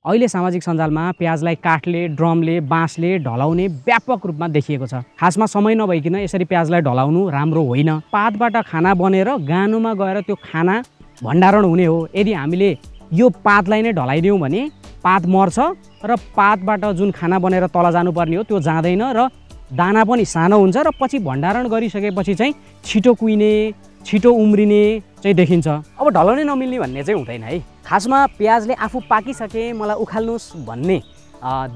अहिले सामाजिक सञ्जालमा प्याजलाई काठले, ड्रमले, बाँसले ढलाउने व्यापक रूपमा देखिएको छ। खासमा समय नभइकन यसरी प्याजलाई ढलाउनु राम्रो होइन। पातबाट खाना बनेर गानुमा गएर त्यो खाना भण्डारण हुने हो। यदि हामीले यो पातलाई नै ढलाइदियौँ भने पात मर्छ र पातबाट जुन खाना बनेर तल जानुपर्ने हो त्यो जाँदैन र दाना पनि सानो हुन्छ र पछि भण्डारण गरिसकेपछि चाहिँ छिटो कुहिने, छिटो उम्रिने चाहिँ देखिन्छ। अब ढलाउनै नमिल्ने भन्ने चाहिँ हुँदैन है। खासमा प्याजले आफू पाकिसके मलाई उखाल्नुहोस् भन्ने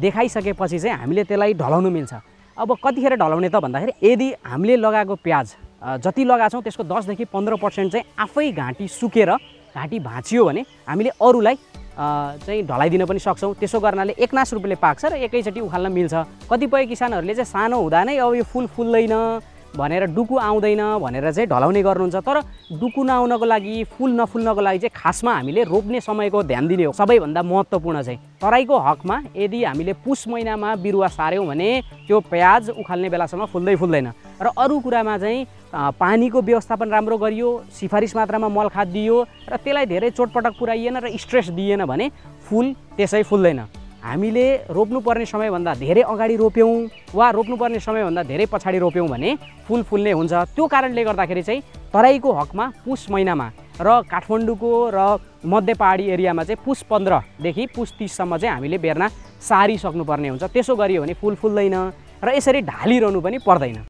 देखाइसकेपछि चाहिँ हामीले त्यसलाई ढलाउनु मिल्छ। अब कतिखेर ढलाउने त भन्दाखेरि यदि हामीले लगाएको प्याज जति लगाछौँ त्यसको 10 देखि 15% चाहिँ आफै घाँटी सुकेर घाँटी भाँचियो भने हामीले अरूलाई चाहिँ ढलाइदिन पनि सक्छौँ। त्यसो गर्नाले एकनास रूपले पाक्छ र एकैचोटि उखाल्न मिल्छ। कतिपय किसानहरूले चाहिँ सानो हुँदा नै अब यो फुल फुल्दैन भनेर डुकु आउँदैन भनेर चाहिँ ढलाउने गर्नुहुन्छ। तर डुकु नआउनको लागि, फुल नफुल्नको लागि चाहिँ खासमा हामीले रोप्ने समयको ध्यान दिने हो सबैभन्दा महत्त्वपूर्ण चाहिँ। तराईको हकमा यदि हामीले पुस महिनामा बिरुवा सार्यौँ भने त्यो प्याज उखाल्ने बेलासम्म फुल्दैन र अरू कुरामा चाहिँ पानीको व्यवस्थापन राम्रो गरियो, सिफारिस मात्रामा मल खाद दियो र त्यसलाई धेरै चोटपटक पुर्याइएन र स्ट्रेस दिएन भने फुल त्यसै फुल्दैन। हामीले रोप्नुपर्ने समयभन्दा धेरै अगाडि रोप्यौँ वा रोप्नुपर्ने समयभन्दा धेरै पछाडि रोप्यौँ भने फुल फुल्ने हुन्छ। त्यो कारणले गर्दाखेरि चाहिँ तराईको हकमा पुस महिनामा र काठमाडौँको र मध्य पहाडी एरियामा चाहिँ पुस 15 देखि पुस 30 सम्म चाहिँ हामीले बेर्ना सारिसक्नुपर्ने हुन्छ। त्यसो गरियो भने फुल फुल्दैन र यसरी ढालिरहनु पनि पर्दैन।